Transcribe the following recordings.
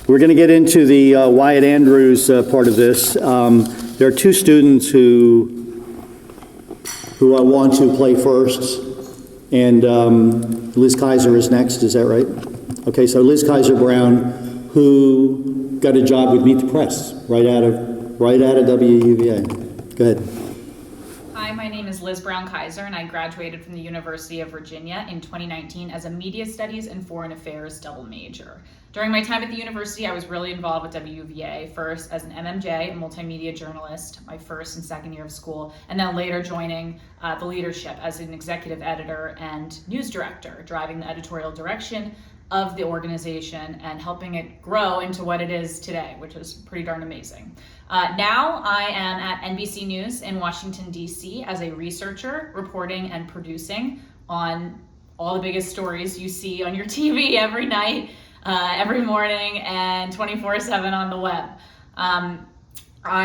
We're going to get into the Wyatt Andrews part of this. There are two students who I want to play first, and Liz Kaiser is next. Is that right? Okay, so Liz Kaiser Brown, who got a job with Meet the Press right out of WUVA. Go ahead. Hi, my name is Liz Brown Kaiser, and I graduated from the University of Virginia in 2019 as a Media Studies and Foreign Affairs double major. During my time at the university, I was really involved with WUVA, first as an MMJ, a multimedia journalist, my first and second year of school, and then later joining the leadership as an executive editor and news director, driving the editorial direction of the organization and helping it grow into what it is today, which is pretty darn amazing. Now I am at NBC News in Washington, D.C. as a researcher, reporting and producing on all the biggest stories you see on your TV every night, every morning, and 24/7 on the web. I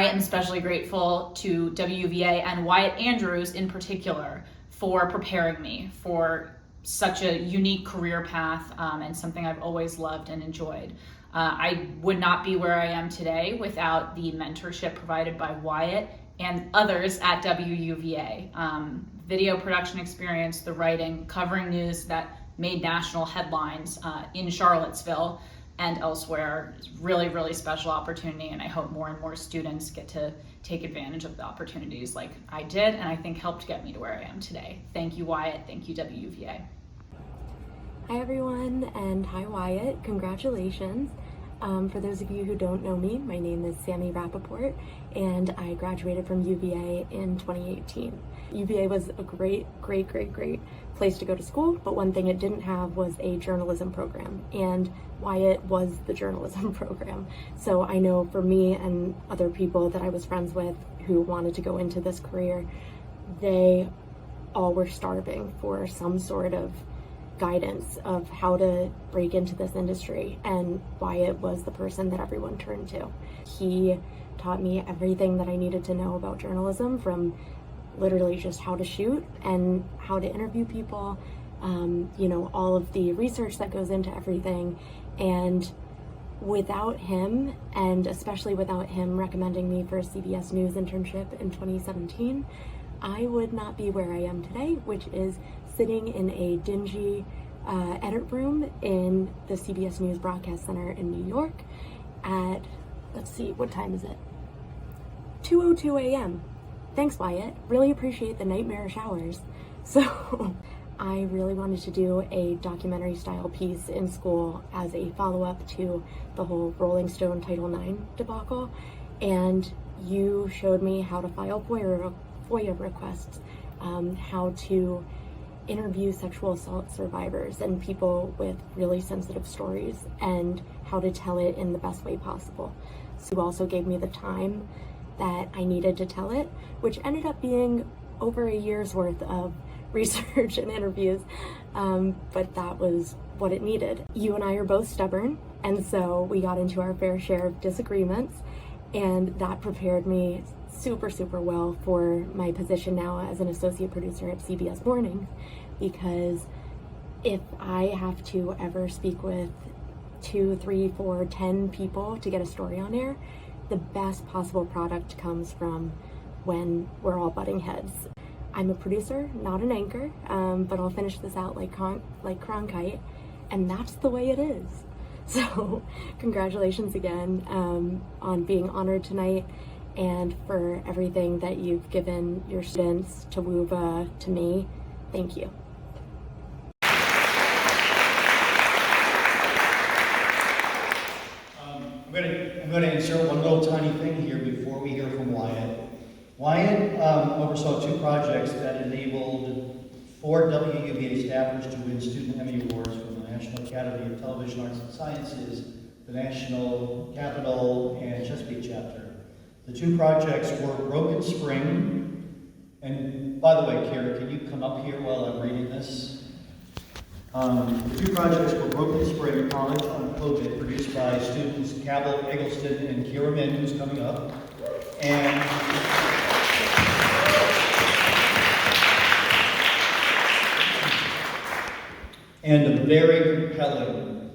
am especially grateful to WUVA and Wyatt Andrews in particular for preparing me for such a unique career path and something I've always loved and enjoyed. I would not be where I am today without the mentorship provided by Wyatt and others at WUVA. Video production experience, the writing, covering news that made national headlines in Charlottesville and elsewhere is really, really special opportunity, and I hope more and more students get to take advantage of the opportunities like I did, and I think helped get me to where I am today. Thank you, Wyatt. Thank you, WUVA. Hi everyone, and hi Wyatt. Congratulations. For those of you who don't know me, my name is Sammy Rappaport, and I graduated from UVA in 2018. UVA was a great place to go to school, but one thing it didn't have was a journalism program, and Wyatt was the journalism program. So I know for me and other people that I was friends with who wanted to go into this career, they all were starving for some sort of guidance of how to break into this industry, and Wyatt was the person that everyone turned to. He taught me everything that I needed to know about journalism, from literally just how to shoot and how to interview people, all of the research that goes into everything. And without him, and especially without him recommending me for a CBS News internship in 2017, I would not be where I am today, which is sitting in a dingy edit room in the CBS News Broadcast Center in New York at, let's see, what time is it? 2:02 a.m. Thanks, Wyatt. Really appreciate the nightmarish hours. So I really wanted to do a documentary style piece in school as a follow-up to the whole Rolling Stone Title IX debacle, and you showed me how to file FOIA requests, how to interview sexual assault survivors and people with really sensitive stories, and how to tell it in the best way possible. So you also gave me the time that I needed to tell it, which ended up being over a year's worth of research and interviews, but that was what it needed. You and I are both stubborn, and so we got into our fair share of disagreements, and that prepared me super well for my position now as an associate producer at CBS Mornings, because if I have to ever speak with 2, 3, 4, 10 people to get a story on air, the best possible product comes from when we're all butting heads. I'm a producer, not an anchor, but I'll finish this out like Cronkite, and that's the way it is. So congratulations again on being honored tonight, and for everything that you've given your students, to WUVA, to me. Thank you. I'm going to insert one little tiny thing here before we hear from Wyatt. Wyatt oversaw 2 projects that enabled 4 WUVA staffers to win Student Emmy Awards from the National Academy of Television Arts and Sciences, the National Capital, and Chesapeake chapter. The 2 projects were Broken Spring, and by the way, Kara, can you come up here while I'm reading this? The 2 projects were Broken Spring, College on COVID, produced by students Cabell Eggleston and Kira Min, who's coming up, and a very compelling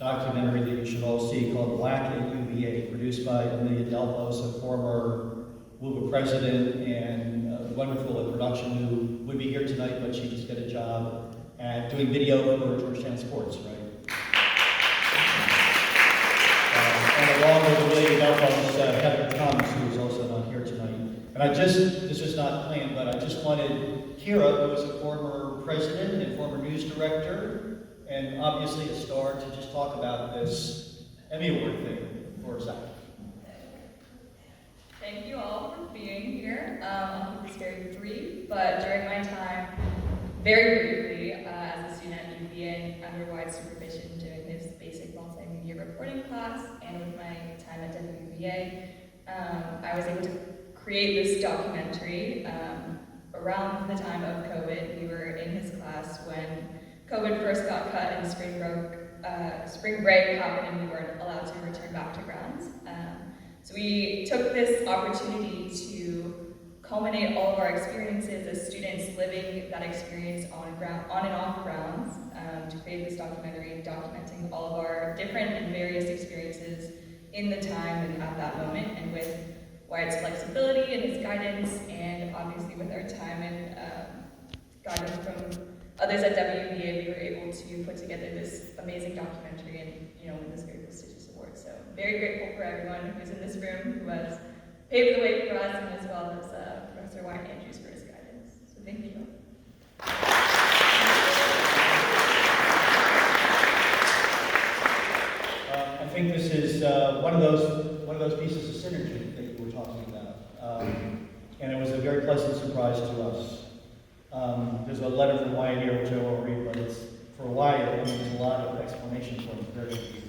documentary that you should all see called Black at UVA, produced by Amelia Delpos, a former WUVA president and wonderful at production, who would be here tonight, but she just got a job at doing video for Georgetown Sports, right? And along with Amelia Delpos, Heather Thomas, who is also not here tonight. And this was not planned, but I just wanted Kira, who is a former president and former news director, and obviously a star, to just talk about this Emmy Award thing for a second. Thank you all for being here. I'll keep this very brief, but during my time, very briefly, as a student at UVA under Wyatt's supervision doing this basic multimedia reporting class, and with my time at WUVA, I was able to create this documentary around the time of COVID. We were in his class when COVID first got cut and spring break happened and we weren't allowed to return back to grounds. So we took this opportunity to culminate all of our experiences as students living that experience on and off grounds, to create this documentary documenting all of our different and various experiences in the time and at that moment, and with Wyatt's flexibility and his guidance, and obviously with our time and guidance from others at WUVA, we were able to put together this amazing documentary and win this very prestigious award. So very grateful for everyone who's in this room who has paved the way for us, and as well as Professor Wyatt Andrews for his guidance. So thank you. I think this is one of those pieces of synergy that you were talking about, and it was a very pleasant surprise to us. There's a letter from Wyatt here, which I won't read, but it's for Wyatt. There's a lot of explanation for it. Very easy.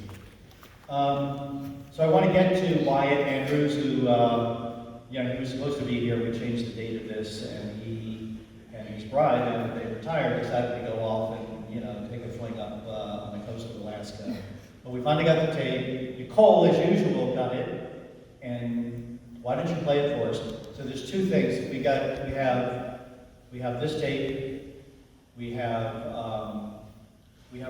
So I want to get to Wyatt Andrews, who he was supposed to be here. We changed the date of this, and he and his bride, after they retired, decided to go off and take a fling up on the coast of Alaska. But we finally got the tape. Nicole, as usual, got it. And why don't you play it for us? So there's two things. We have this tape. We have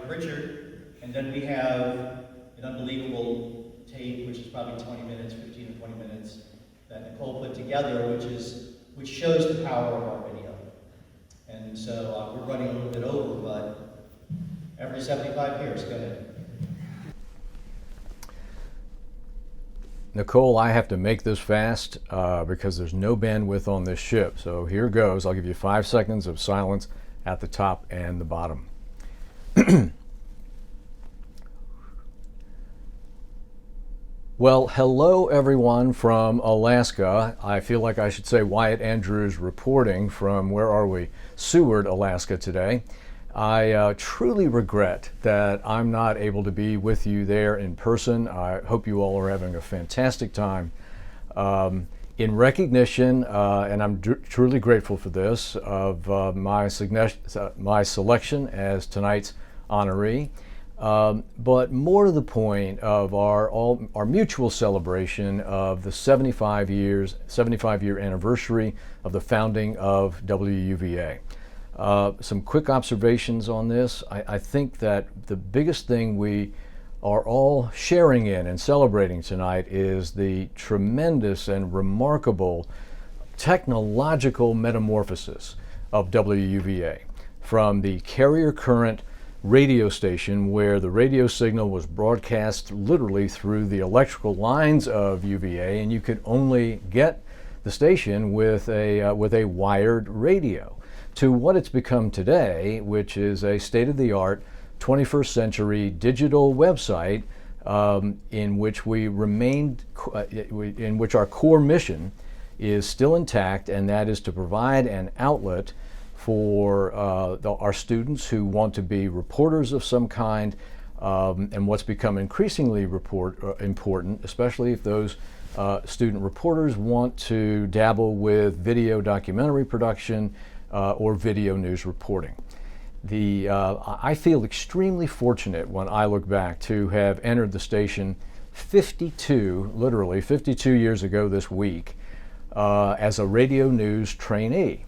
Richard, and then we have an unbelievable tape, which is probably 20 minutes, 15 or 20 minutes, that Nicole put together, which shows the power of our video. And so we're running a little bit over, but every 75 years, go ahead. Nicole, I have to make this fast because there's no bandwidth on this ship. So here goes. I'll give you 5 seconds of silence at the top and the bottom. Well, hello everyone from Alaska. I feel like I should say Wyatt Andrews reporting from, where are we? Seward, Alaska today. I truly regret that I'm not able to be with you there in person. I hope you all are having a fantastic time. In recognition, and I'm truly grateful for this, of my selection as tonight's honoree, but more to the point of our mutual celebration of the 75-year anniversary of the founding of WUVA. Some quick observations on this. I think that the biggest thing we are all sharing in and celebrating tonight is the tremendous and remarkable technological metamorphosis of WUVA. From the carrier current radio station, where the radio signal was broadcast literally through the electrical lines of UVA, and you could only get the station with a wired radio, to what it's become today, which is a state-of-the-art 21st century digital website in which our core mission is still intact, and that is to provide an outlet for our students who want to be reporters of some kind, and what's become increasingly important, especially if those student reporters want to dabble with video documentary production or video news reporting. I feel extremely fortunate when I look back to have entered the station literally 52 years ago this week, as a radio news trainee.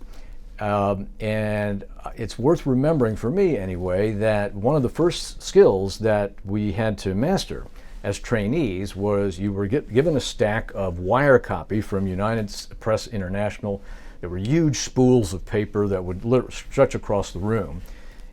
And it's worth remembering, for me anyway, that one of the first skills that we had to master as trainees was you were given a stack of wire copy from United Press International. There were huge spools of paper that would stretch across the room.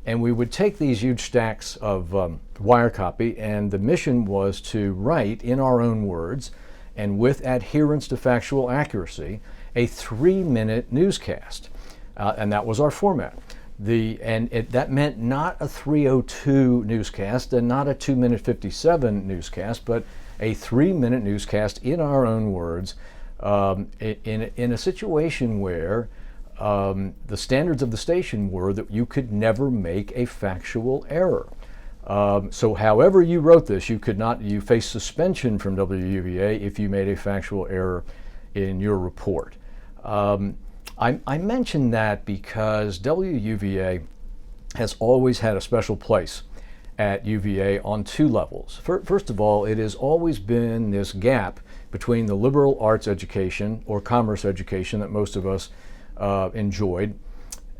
And we would take these huge stacks of wire copy, and the mission was to write in our own words and with adherence to factual accuracy a 3-minute newscast. And that was our format. That meant not a 3:02 newscast and not a 2-minute 57 newscast, but a 3-minute newscast in our own words, in a situation where the standards of the station were that you could never make a factual error. So however you wrote this, you faced suspension from WUVA if you made a factual error in your report. I mention that because WUVA has always had a special place at UVA on 2 levels. First of all, it has always been this gap between the liberal arts education or commerce education that most of us enjoyed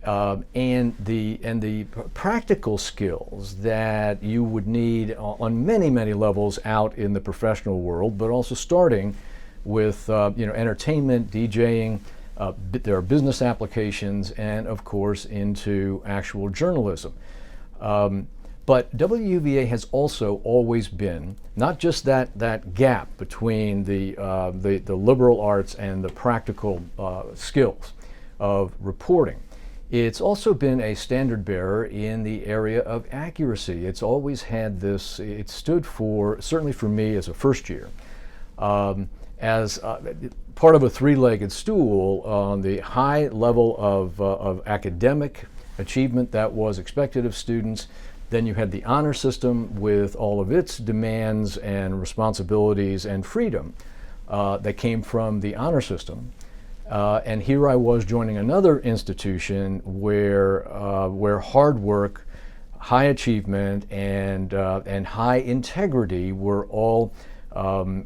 and the practical skills that you would need on many levels out in the professional world, but also starting with entertainment, DJing. There are business applications, and of course into actual journalism. But WUVA has also always been not just that gap between the liberal arts and the practical skills of reporting. It's also been a standard bearer in the area of accuracy. It's always had this. It stood for, certainly for me as a first year, as part of a 3-legged stool on the high level of academic achievement that was expected of students. Then you had the honor system with all of its demands and responsibilities and freedom that came from the honor system. And here I was joining another institution where hard work, high achievement, and high integrity were all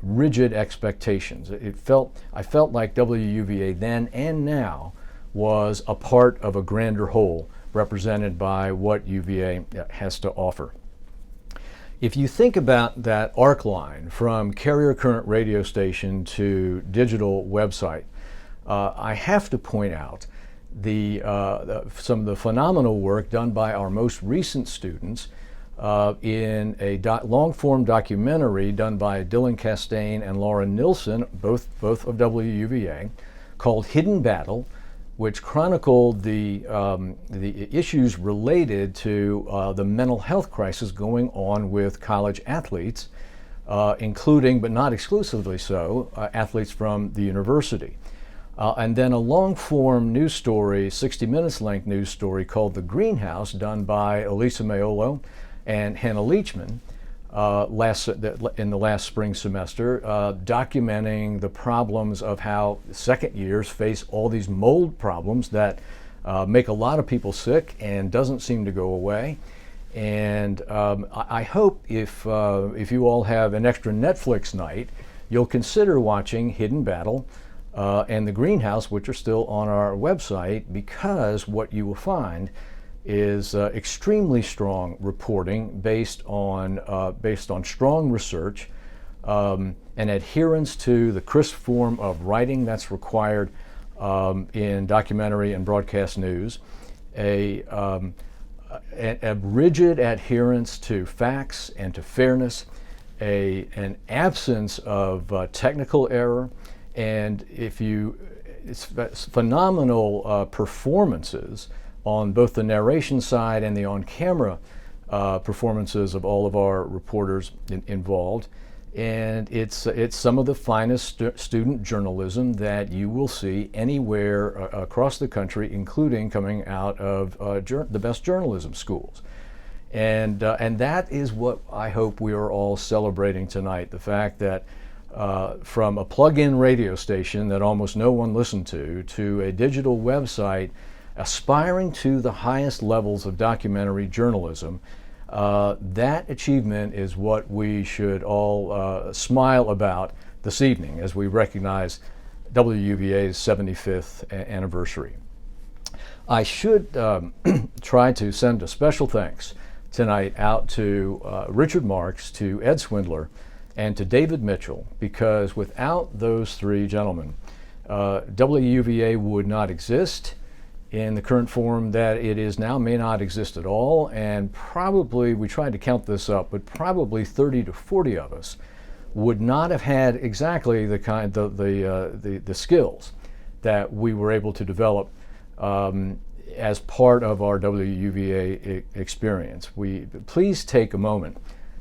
rigid expectations. I felt like WUVA then and now was a part of a grander whole represented by what UVA has to offer. If you think about that arc line from carrier current radio station to digital website, I have to point out some of the phenomenal work done by our most recent students in a long-form documentary done by Dylan Castaigne and Laura Nilsson, both of WUVA, called Hidden Battle, which chronicled the issues related to the mental health crisis going on with college athletes, including, but not exclusively so, athletes from the university. And then a long-form news story, 60 minutes length news story called The Greenhouse, done by Elisa Maiolo and Hannah Leachman in the last spring semester, documenting the problems of how second years face all these mold problems that make a lot of people sick and doesn't seem to go away. And I hope if you all have an extra Netflix night, you'll consider watching Hidden Battle and The Greenhouse, which are still on our website, because what you will find is extremely strong reporting based on strong research, and adherence to the crisp form of writing that's required in documentary and broadcast news, a rigid adherence to facts and to fairness, an absence of technical error, and it's phenomenal performances on both the narration side and the on-camera performances of all of our reporters involved. And it's some of the finest student journalism that you will see anywhere across the country, including coming out of the best journalism schools. And that is what I hope we are all celebrating tonight, the fact that from a plug-in radio station that almost no one listened to a digital website aspiring to the highest levels of documentary journalism, that achievement is what we should all smile about this evening as we recognize WUVA's 75th anniversary. I should try to send a special thanks tonight out to Richard Marks, to Ed Swindler, and to David Mitchell, because without those three gentlemen, WUVA would not exist in the current form that it is now, may not exist at all, and probably, we tried to count this up, but probably 30 to 40 of us would not have had exactly the kind, the skills that we were able to develop as part of our WUVA experience. Please take a moment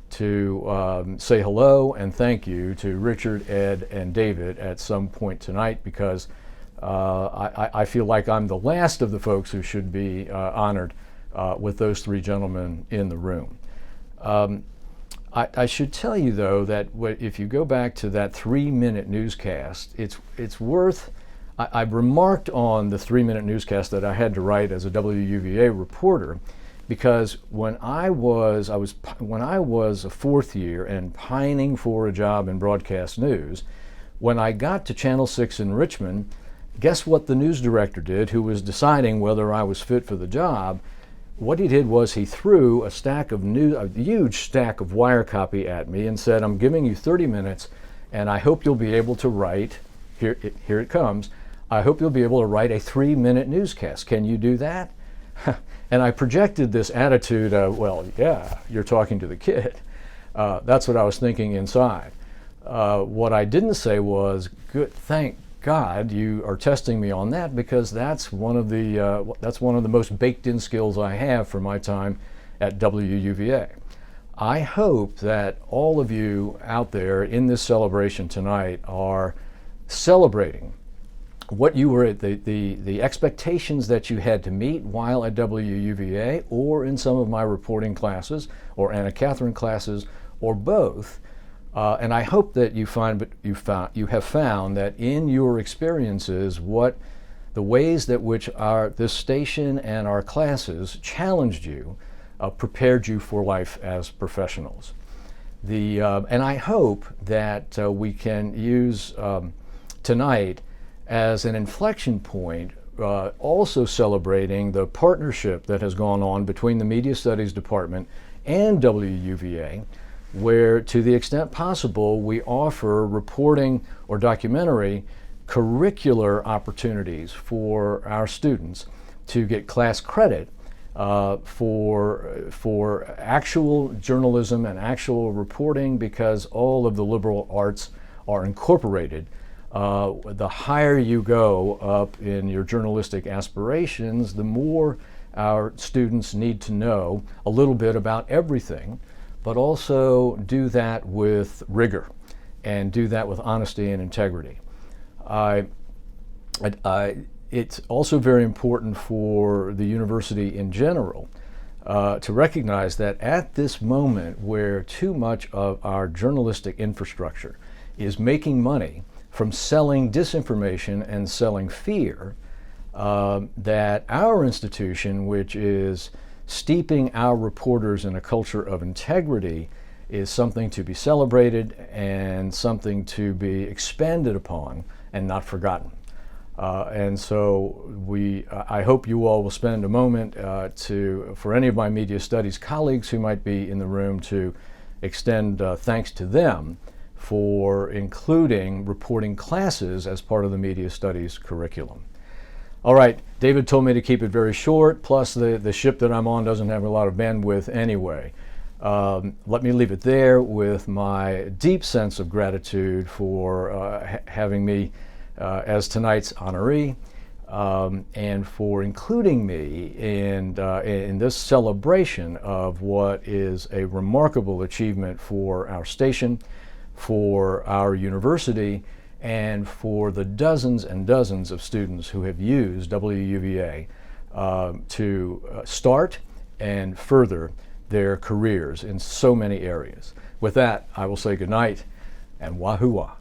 to say hello and thank you to Richard, Ed, and David at some point tonight, because I feel like I'm the last of the folks who should be honored with those three gentlemen in the room. I should tell you, though, that if you go back to that 3-minute newscast, it's worth. I've remarked on the 3-minute newscast that I had to write as a WUVA reporter, because when I was a fourth year and pining for a job in broadcast news, when I got to Channel 6 in Richmond, guess what the news director did, who was deciding whether I was fit for the job? What he did was he threw a huge stack of wire copy at me and said, "I'm giving you 30 minutes, and I hope you'll be able to write, here it comes, I hope you'll be able to write a 3-minute newscast. Can you do that?" And I projected this attitude of, well, yeah, you're talking to the kid. That's what I was thinking inside. What I didn't say was, good, thank God you are testing me on that, because that's one of the most baked-in skills I have from my time at WUVA. I hope that all of you out there in this celebration tonight are celebrating what you were at, the expectations that you had to meet while at WUVA, or in some of my reporting classes, or Anna Catherine classes, or both. And I hope that you have found that in your experiences, the ways that which this station and our classes challenged you, prepared you for life as professionals. And I hope that we can use tonight as an inflection point, also celebrating the partnership that has gone on between the Media Studies Department and WUVA, where, to the extent possible, we offer reporting or documentary curricular opportunities for our students to get class credit for actual journalism and actual reporting, because all of the liberal arts are incorporated. The higher you go up in your journalistic aspirations, the more our students need to know a little bit about everything, but also do that with rigor and do that with honesty and integrity. It's also very important for the university in general to recognize that at this moment, where too much of our journalistic infrastructure is making money from selling disinformation and selling fear, that our institution, which is steeping our reporters in a culture of integrity, is something to be celebrated and something to be expanded upon and not forgotten. And so I hope you all will spend a moment for any of my media studies colleagues who might be in the room, to extend thanks to them for including reporting classes as part of the media studies curriculum. All right, David told me to keep it very short, plus the ship that I'm on doesn't have a lot of bandwidth anyway. Let me leave it there with my deep sense of gratitude for having me as tonight's honoree, and for including me in this celebration of what is a remarkable achievement for our station, for our university, and for the dozens and dozens of students who have used WUVA to start and further their careers in so many areas. With that, I will say good night and wahoo-wah.